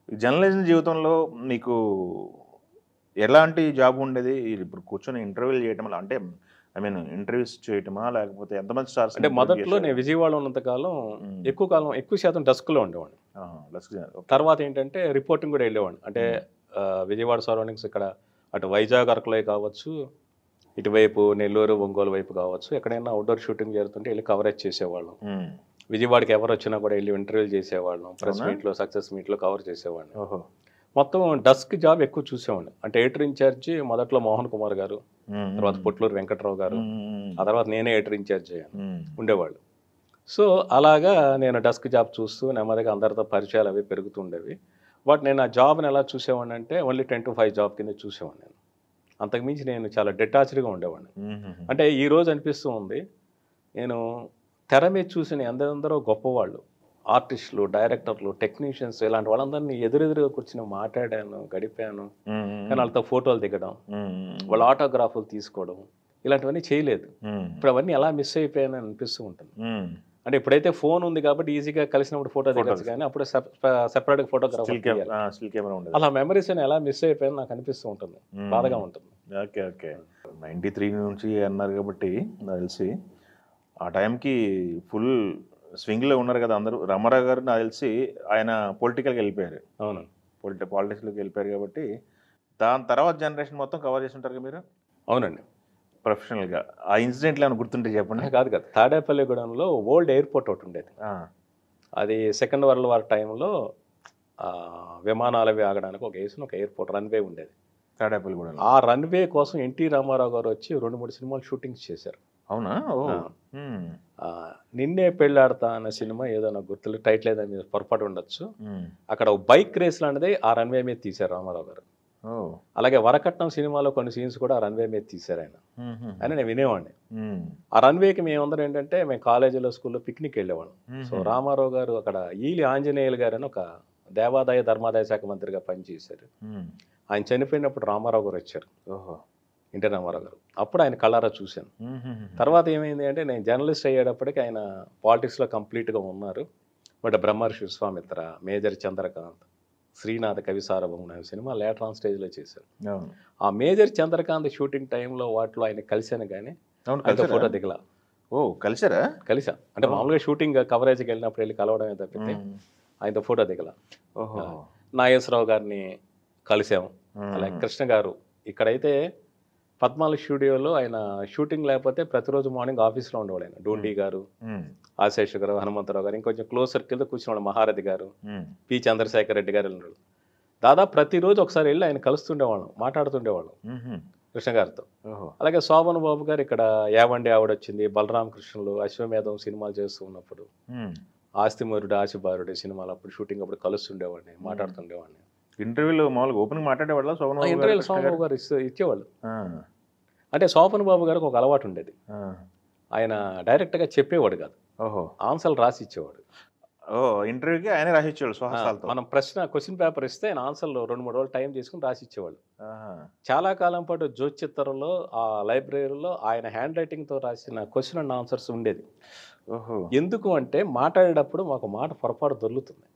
Journalism జీవితంలో మీకు ఎలాంటి జాబ్ ఉండేది? ఇప్పుడు కూర్చొని ఇంటర్వ్యూలు చేయటమా? అంటే ఐ మీన్ ఇంటర్వ్యూస్ చేయటమా? లేకపోతే ఎంతమంది స్టార్స్ అంటే మొదట్లో నేను విజయవాడలో ఉన్నంత కాలం ఎక్కువ శాతం డెస్క్లో ఉండేవాడిని. తర్వాత ఏంటంటే రిపోర్టింగ్ కూడా వెళ్ళేవాడిని. అంటే విజయవాడ సరౌండింగ్స్ ఇక్కడ అటు వైజాగ్ అరకులో కావచ్చు, ఇటువైపు నెల్లూరు ఒంగోలు వైపు కావచ్చు, ఎక్కడైనా అవుట్డోర్ షూటింగ్ జరుగుతుంటే వెళ్ళి కవరేజ్ చేసేవాళ్ళం. విజయవాడకి ఎవరు వచ్చినా కూడా వెళ్ళి ఇంటర్వ్యూలు చేసేవాళ్ళం. ప్రెస్ మీట్లో, సక్సెస్ మీట్లో కవర్ చేసేవాడిని. మొత్తం డస్క్ జాబ్ ఎక్కువ చూసేవాడిని. అంటే ఎడిటర్ ఇన్ఛార్జి మొదట్లో మోహన్ కుమార్ గారు, తర్వాత పొట్లూరు వెంకట్రావు గారు, ఆ తర్వాత నేనే ఎడిటర్ ఇన్ఛార్జ్ అయ్యాను ఉండేవాళ్ళు. సో అలాగా నేను డస్క్ జాబ్ చూస్తూ నెమ్మదిగా అందరితో పరిచయాలు అవి పెరుగుతుండేవి. బట్ నేను ఆ జాబ్ని ఎలా చూసేవాడిని అంటే ఓన్లీ 10 to 5 జాబ్ కింద చూసేవాడిని. నేను అంతకుమించి నేను చాలా డిటాచ్డ్గా ఉండేవాడిని. అంటే ఈరోజు అనిపిస్తూ ఉంది, నేను తెర మీద చూసిన అందరూ గొప్పవాళ్ళు, ఆర్టిస్టులు, డైరెక్టర్లు, టెక్నీషియన్స్, ఇలాంటి వాళ్ళందరినీ ఎదురెదురుగా కూర్చుని మాట్లాడాను, గడిపాను. కానీ వాళ్ళతో ఫోటోలు దిగడం, వాళ్ళ ఆటోగ్రాఫ్లు తీసుకోవడం, ఇలాంటివన్నీ చేయలేదు. ఇప్పుడు అవన్నీ ఎలా మిస్ అయిపోయానని అనిపిస్తూ ఉంటుంది. అంటే ఇప్పుడైతే ఫోన్ ఉంది కాబట్టి ఈజీగా కలిసినప్పుడు ఫోటో దిగచ్చు, కానీ అప్పుడు సెపరేట్గా ఫోటోగ్రాఫర్ అలా మెమరీస్ అని ఎలా మిస్ అయిపోయాను నాకు అనిపిస్తూ ఉంటుంది, బాధగా ఉంటుంది. ఓకే ఓకే 93 నుంచి అన్నారు కాబట్టి నాకు తెలిసి ఆ టైంకి ఫుల్ స్వింగ్లో ఉన్నారు కదా అందరూ. రామారావు గారు నాకు తెలిసి ఆయన పొలిటికల్కి వెళ్ళిపోయారు. అవును, పాలిటిక్స్లోకి వెళ్ళిపోయారు కాబట్టి దాని తర్వాత జనరేషన్ మొత్తం కవర్ చేసి ఉంటారు మీరు. అవునండి, ప్రొఫెషనల్గా ఆ ఇన్సిడెంట్లు ఏమైనా గుర్తుంటే చెప్పండి. కాదు తాడేపల్లిగూడెంలో ఓల్డ్ ఎయిర్పోర్ట్ ఒకటి ఉండేది. అది సెకండ్ వరల్డ్ వార్ టైంలో విమానాలు అవి ఆగడానికి ఒక ఎయిర్పోర్ట్ రన్వే ఉండేది తాడేపల్లిగూడెం. ఆ రన్వే కోసం ఎన్టీ రామారావు గారు వచ్చి 2-3 సినిమాలు షూటింగ్స్ చేశారు. అవునా? నిన్నే పెళ్ళాడతా అన్న సినిమా ఏదో నాకు గుర్తులేదు, టైటిల్ ఏదో మీరు పొరపాటు ఉండొచ్చు. అక్కడ బైక్ రేస్ లాంటిది ఆ రన్వే మీద తీశారు రామారావు గారు. అలాగే వరకట్నం సినిమాలో కొన్ని సీన్స్ కూడా ఆ రన్వే మీద తీశారు ఆయన అని నేను వినేవాడిని. ఆ రన్వేకి మేమందరం ఏంటంటే మేము కాలేజీలో స్కూల్లో పిక్నిక్ వెళ్ళేవాళ్ళం. సో రామారావు గారు అక్కడ ఈలి ఆంజనేయులు గారు అని ఒక దేవాదాయ ధర్మాదాయ శాఖ మంత్రిగా పనిచేశారు. ఆయన చనిపోయినప్పుడు రామారావు గారు వచ్చారు, ఎన్టీ రామారావు గారు. అప్పుడు ఆయన కళ్ళారా చూశాను. తర్వాత ఏమైంది అంటే నేను జర్నలిస్ట్ అయ్యేటప్పటికి ఆయన పాలిటిక్స్లో కంప్లీట్గా ఉన్నారు. బట్ బ్రహ్మర్షి విశ్వామిత్ర, మేజర్ చంద్రకాంత్, శ్రీనాథ్ కవి సార్వభౌమ సినిమా లేటర్ ఆన్ స్టేజ్లో చేశారు. ఆ మేజర్ చంద్రకాంత్ షూటింగ్ టైంలో వాటిలో ఆయన కలిశాను, కానీ ఆయనతో ఫోటో దిగలా. కలిసా అంటే మామూలుగా షూటింగ్ కవరేజ్కి వెళ్ళినప్పుడు వెళ్ళి కలవడమే తప్పితే ఆయనతో ఫోటో దిగలా. నాగేశ్వరరావు గారిని కలిసాము. అలాగే కృష్ణ గారు ఇక్కడైతే పద్మాల స్టూడియోలో ఆయన షూటింగ్ లేకపోతే ప్రతిరోజు మార్నింగ్ ఆఫీస్లో ఉండేవాడు ఆయన. డూండి గారు, ఆశేష్ గారు, హనుమంతరావు గారు, ఇంకొంచెం క్లోజ్ సర్కిల్తో కూర్చున్నాడు. మహారథి గారు, పి చంద్రశేఖర్ రెడ్డి గారు వెళ్ళినాడు. దాదాపు ప్రతిరోజు ఒకసారి వెళ్ళి ఆయన కలుస్తుండేవాళ్ళం, మాట్లాడుతుండేవాళ్ళం కృష్ణ గారితో. అలాగే శోభన్ బాబు గారు ఇక్కడ యావండి ఆవిడ వచ్చింది, బలరామ కృష్ణులు, అశ్వమేధం సినిమాలు చేస్తూ ఉన్నప్పుడు, ఆస్తిమరుడు ఆశిబారుడు సినిమాలు అప్పుడు షూటింగ్ అప్పుడు కలుస్తుండేవాడిని, మాట్లాడుతుండేవాడిని. ఇంటర్వ్యూలో మామూలుగా ఓపెన్ మాట్లాడేవాళ్ళ? ఇంటర్వ్యూలో శోభన్ బాబు గారు ఇచ్చేవాళ్ళు. అంటే శోభన్ బాబు గారికి ఒక అలవాటు ఉండేది, ఆయన డైరెక్ట్గా చెప్పేవాడు కాదు, ఆన్సర్లు రాసి ఇచ్చేవాడు. ఇంటర్వ్యూకి ఆయన రాసి ఇచ్చేవాడు. మనం క్వశ్చన్ పేపర్ ఇస్తే ఆయన ఆన్సర్లు 2-3 రోజులు టైం తీసుకుని రాసి ఇచ్చేవాళ్ళు. చాలా కాలం పాటు జ్యోతిచిత్రంలో ఆ లైబ్రరీలో ఆయన హ్యాండ్ రైటింగ్తో రాసిన క్వశ్చన్ అండ్ ఆన్సర్స్ ఉండేది. ఎందుకు అంటే మాట్లాడేటప్పుడు మాకు మాట పొరపాటు దొరుకుతుంది,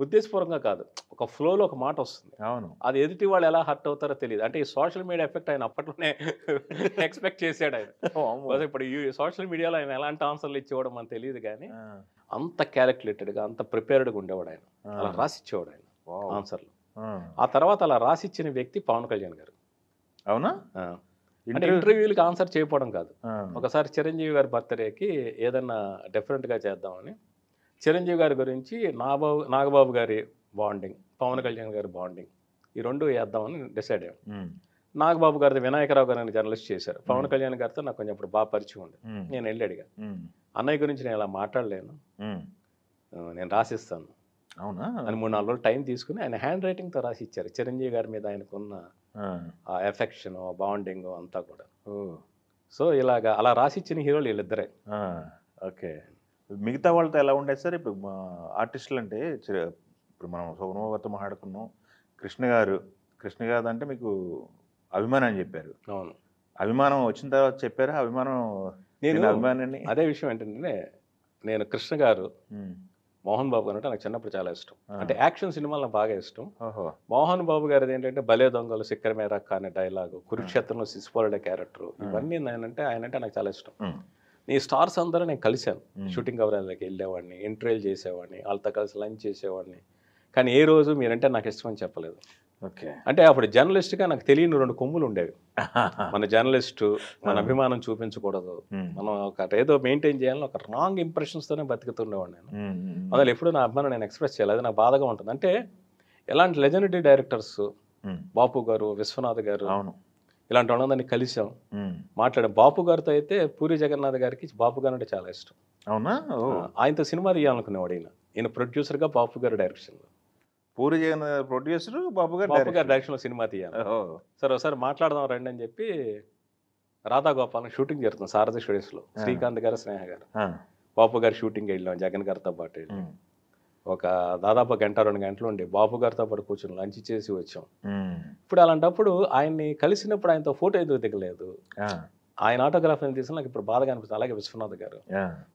ఉద్దేశపూర్వకంగా కాదు, ఒక ఫ్లోలో ఒక మాట వస్తుంది. అవును, అది ఎదుటి వాళ్ళు ఎలా హర్ట్ అవుతారో తెలియదు. అంటే ఈ సోషల్ మీడియా ఎఫెక్ట్ ఆయన అప్పట్లోనే ఎక్స్పెక్ట్ చేశాడు ఆయన. ఇప్పుడు ఈ సోషల్ మీడియాలో ఆయన ఎలాంటి ఆన్సర్లు ఇచ్చేవాడు మనకు తెలియదు, కానీ అంత క్యాలిక్యులేటెడ్గా అంత ప్రిపేర్డ్గా ఉండేవాడు ఆయన. అలా రాసిచ్చేవాడు ఆయన ఆన్సర్లు. ఆ తర్వాత అలా రాసిచ్చిన వ్యక్తి పవన్ కళ్యాణ్ గారు. అవునా? అంటే ఇంటర్వ్యూలకి ఆన్సర్ చేయకపోవడం కాదు. ఒకసారి చిరంజీవి గారి బర్త్డేకి ఏదన్నా డిఫరెంట్గా చేద్దామని చిరంజీవి గారి గురించి నాగబాబు గారి బాండింగ్, పవన్ కళ్యాణ్ గారి బాండింగ్, ఈ రెండు వేద్దామని డిసైడ్ అయ్యాను. నాగబాబు గారిది వినాయకరావు గారిని జర్నలిస్ట్ చేశారు. పవన్ కళ్యాణ్ గారితో నాకు కొంచెం అప్పుడు బాగా పరిచయం ఉంది. నేను వెళ్ళి అడిగా, అన్నయ్య గురించి నేను ఇలా మాట్లాడలేను, నేను రాసిస్తాను అని 3-4 రోజులు టైం తీసుకుని ఆయన హ్యాండ్ రైటింగ్తో రాసి ఇచ్చారు. చిరంజీవి గారి మీద ఆయనకున్న ఆ ఎఫెక్షన్, బాండింగ్ అంతా కూడా. సో ఇలాగా అలా రాసిచ్చిన హీరోలు వీళ్ళిద్దరే. ఓకే, మిగతా వాళ్ళతో ఎలా ఉండేది సార్? ఇప్పుడు మా ఆర్టిస్టులు అంటే ఇప్పుడు మనం శోభన్ గారితో మాట్లాడుకున్నాం, కృష్ణ గారు అంటే మీకు అభిమానం అని చెప్పారు. అవును, అభిమానం వచ్చిన తర్వాత చెప్పారా? అభిమానం నేను అభిమానాన్ని. అదే విషయం ఏంటంటే నేను కృష్ణ గారు మోహన్ బాబు గారు అంటే నాకు చిన్నప్పుడు చాలా ఇష్టం. అంటే యాక్షన్ సినిమాలు నాకు బాగా ఇష్టం. ఓహో. మోహన్ బాబు గారిది ఏంటంటే భలే దొంగలు, సిక్కర్ మేరా అనే డైలాగు, కురుక్షేత్రంలో శిశుపాలుడే క్యారెక్టర్, ఇవన్నీ ఆయనంటే నాకు చాలా ఇష్టం. ఈ స్టార్స్ అందరూ నేను కలిశాను. షూటింగ్ కవరేజ్కి వెళ్ళేవాడిని, ఇంటర్వ్యూలు చేసేవాడిని, వాళ్ళతో కలిసి లంచ్ చేసేవాడిని. కానీ ఏ రోజు మీరంటే నాకు ఇష్టం అని చెప్పలేదు. ఓకే. అంటే అప్పుడు జర్నలిస్ట్గా నాకు తెలియని 2 కొమ్ములు ఉండేవి. మన జర్నలిస్టు మన అభిమానం చూపించకూడదు, మనం ఒక ఏదో మెయింటైన్ చేయాలని ఒక రాంగ్ ఇంప్రెషన్స్తోనే బతుకుతుండేవాడు నేను. అందులో ఎప్పుడు నా అభిమానం నేను ఎక్స్ప్రెస్ చేయాలి, అది నాకు బాధగా ఉంటుంది. అంటే ఎలాంటి లెజెండరీ డైరెక్టర్స్ బాపు గారు, విశ్వనాథ్ గారు, ఇలాంటి వాళ్ళందరినీ కలిసాం, మాట్లాడాం. బాపు గారితో అయితే పూరి జగన్నాథ్ గారికి బాపు గారు అంటే చాలా ఇష్టం. అవునా? ఆయనతో సినిమా తీయాలనుకునేవాడు. ఈయన ప్రొడ్యూసర్గా, బాపు గారు డైరెక్షన్లో. పూరి జగన్నాథ్ ప్రొడ్యూసర్, బాపు గారు డైరెక్షన్లో సినిమా తీయాలి. సరే ఒకసారి మాట్లాడదాం రండి అని చెప్పి రాధా గోపాలం షూటింగ్ జరుగుతుంది సారథి స్టూడియోస్లో. శ్రీకాంత్ గారు, స్నేహ గారు, బాపు గారు షూటింగ్ వెళ్ళాం. జగన్ గారితో పాటు వెళ్ళి ఒక దాదాపు 1-2 గంటలు ఉండి బాపు గారితో పాటు కూర్చొని లంచ్ చేసి వచ్చాం. ఇప్పుడు అలాంటప్పుడు ఆయన్ని కలిసినప్పుడు ఆయనతో ఫోటో ఎందుకు దిగలేదు, ఆయన ఆటోగ్రాఫ్ అని తీసిన నాకు ఇప్పుడు బాధగా అనిపిస్తుంది. అలాగే విశ్వనాథ్ గారు,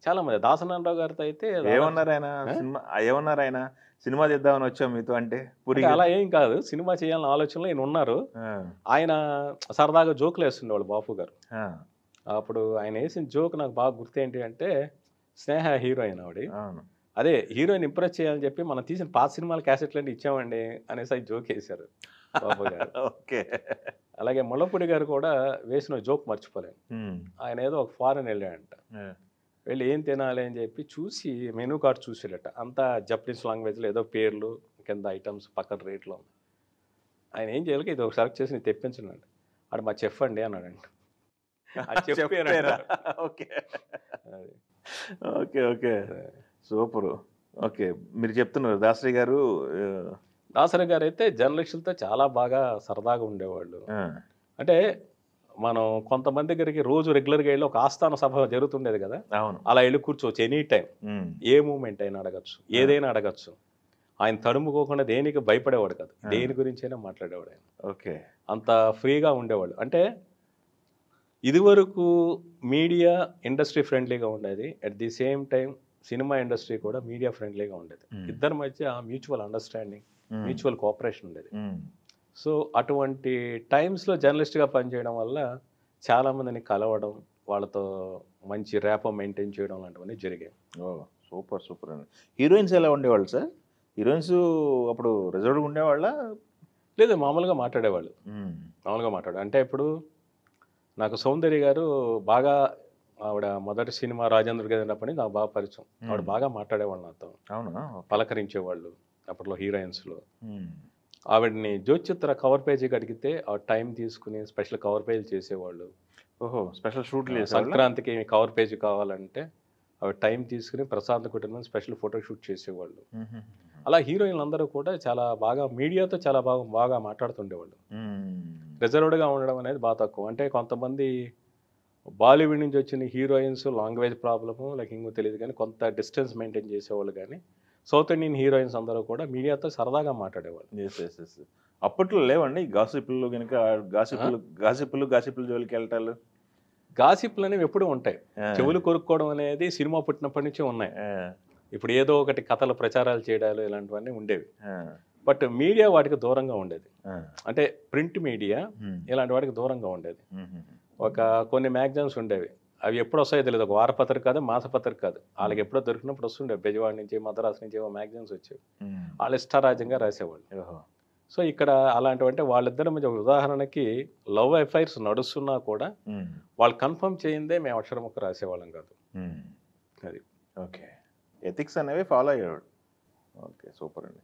చాలా మంది, దాసనారాయణ గారితో అయితే ఏమన్నారు ఆయన సినిమా తీద్దామని వచ్చాం మీతో అంటే అలా ఏం కాదు, సినిమా చేయాలని ఆలోచనలో ఈయన ఉన్నారు. ఆయన సరదాగా జోకులు వేస్తుండేవాళ్ళు బాపు గారు. అప్పుడు ఆయన వేసిన జోక్ నాకు బాగా గుర్తేంటి అంటే, స్నేహ హీరోయిన్ ఆవిడ, అదే హీరోయిన్ ఇంప్రెస్ చేయాలని చెప్పి మనం తీసిన పాత సినిమాల క్యాసెట్లు అంటే ఇచ్చామండి అనేసి అది జోక్ వేశారు బాబు గారు. ఓకే. అలాగే ముళ్ళపూడి గారు కూడా వేసిన జోక్ మర్చిపోలేను. ఆయన ఏదో ఒక ఫారెన్ వెళ్ళాడంట, వెళ్ళి ఏం తినాలి అని చెప్పి చూసి మెనూ కార్డ్ చూసాడట. అంతా జపనీస్ లాంగ్వేజ్లో ఏదో పేర్లు, కింద ఐటమ్స్, పక్కన రేట్లో. ఆయన ఏం చేయాలి, ఇది ఒక సెలెక్ట్ చేసి నేను తెప్పించండి. అక్కడ మా చెఫ్ అండి అన్నాడంట. Okay okay okay super. Okay, మీరు చెప్తున్నారు దాసరి గారు. దాసరి గారు అయితే జర్నలిస్టులతో చాలా బాగా సరదాగా ఉండేవాళ్ళు. అంటే మనం కొంతమంది దగ్గరికి రోజు రెగ్యులర్గా వెళ్ళి ఒక ఆస్థాన సభ జరుగుతుండేది కదా, అలా వెళ్ళి కూర్చోవచ్చు ఎనీ టైం, ఏ మూమెంట్ అయినా అడగచ్చు, ఏదైనా అడగచ్చు. ఆయన తడుముకోకుండా దేనికి భయపడేవాడు కాదు, దేని గురించి అయినా మాట్లాడేవాడు ఆయన. ఓకే, అంత ఫ్రీగా ఉండేవాళ్ళు. అంటే ఇదివరకు మీడియా ఇండస్ట్రీ ఫ్రెండ్లీగా ఉండేది, at the same time cinema industry కూడా మీడియా ఫ్రెండ్లీగా ఉండేది. ఇద్దరి మధ్య మ్యూచువల్ అండర్స్టాండింగ్, మ్యూచువల్ కోఆపరేషన్ ఉండేది. సో అటువంటి టైమ్స్లో జర్నలిస్ట్గా పనిచేయడం వల్ల చాలామందిని కలవడం, వాళ్ళతో మంచి ర్యాపో మెయింటైన్ చేయడం లాంటివన్నీ జరిగాయి. ఓ సూపర్ సూపర్ అండి. హీరోయిన్స్ ఎలా ఉండేవాళ్ళు సార్? హీరోయిన్స్ అప్పుడు రిజర్వ్డ్గా ఉండేవాళ్ళ? లేదు, మామూలుగా మాట్లాడేవాళ్ళు. అంటే ఇప్పుడు నాకు సౌందర్య గారు బాగా, ఆవిడ మొదటి సినిమా రాజేంద్ర గారి అన్నప్పటి నాకు బాగా పరిచయం. ఆవిడ బాగా మాట్లాడేవాళ్ళు నాతో. అవునా? పలకరించేవాళ్ళు అప్పట్లో హీరోయిన్స్లో. ఆవిడని జ్యోతిచిత్ర కవర్ పేజీకి అడిగితే ఆవిడ టైం తీసుకుని స్పెషల్ కవర్ పేజీ చేసేవాళ్ళు. ఓహో, స్పెషల్ షూట్లు. సంక్రాంతికి కవర్ పేజీ కావాలంటే ఆవిడ టైం తీసుకుని ప్రశాంత్ కుటుంబం స్పెషల్ ఫోటో షూట్ చేసేవాళ్ళు. అలా హీరోయిన్లు అందరూ కూడా చాలా బాగా మీడియాతో చాలా బాగా మాట్లాడుతుండేవాళ్ళు. రిజర్వ్డ్గా ఉండడం అనేది బాగా తక్కువ. అంటే కొంతమంది బాలీవుడ్ నుంచి వచ్చిన హీరోయిన్స్ లాంగ్వేజ్ ప్రాబ్లము లైక్ ఇంకో తెలియదు కానీ కొంత డిస్టెన్స్ మెయింటైన్ చేసేవాళ్ళు. కానీ సౌత్ ఇండియన్ హీరోయిన్స్ అందరూ కూడా మీడియాతో సరదాగా మాట్లాడేవాళ్ళు. అప్పట్లో లేవండి గాసిప్లు కనుక, గాసిప్లు జోలికి వెళ్ళటాలు, గాసిప్లు అనేవి ఎప్పుడూ ఉంటాయి. చెవులు కొరుక్కోవడం అనేది సినిమా పుట్టినప్పటి నుంచి ఉన్నాయి. ఇప్పుడు ఏదో ఒకటి కథలు ప్రచారాలు చేయడాలు ఇలాంటివన్నీ ఉండేవి. బట్ మీడియా వాటికి దూరంగా ఉండేది. అంటే ప్రింట్ మీడియా ఇలాంటి వాటికి దూరంగా ఉండేది. కొన్ని మ్యాగజైన్స్ ఉండేవి, అవి ఎప్పుడు వస్తాయో తెలియదు. ఒక వారపత్రిక కాదు, మాసపత్రిక కాదు, వాళ్ళకి ఎప్పుడో దొరికినప్పుడు వస్తుండేవి. బెజవాడ నుంచి, మద్రాసు నుంచి ఏవో మ్యాగజైన్స్ వచ్చేవి. వాళ్ళు ఇష్టారాజ్యంగా రాసేవాళ్ళు. సో ఇక్కడ అలాంటివంటే వాళ్ళిద్దరి మధ్య ఉదాహరణకి లవ్ అఫైర్స్ నడుస్తున్నా కూడా వాళ్ళు కన్ఫర్మ్ చేయిందే మేము అక్షరం ముక్క రాసేవాళ్ళం కాదు. అది ఓకే, ఎథిక్స్ అనేవి ఫాలో అయ్యేవాడు. ఓకే, సూపర్ అండి.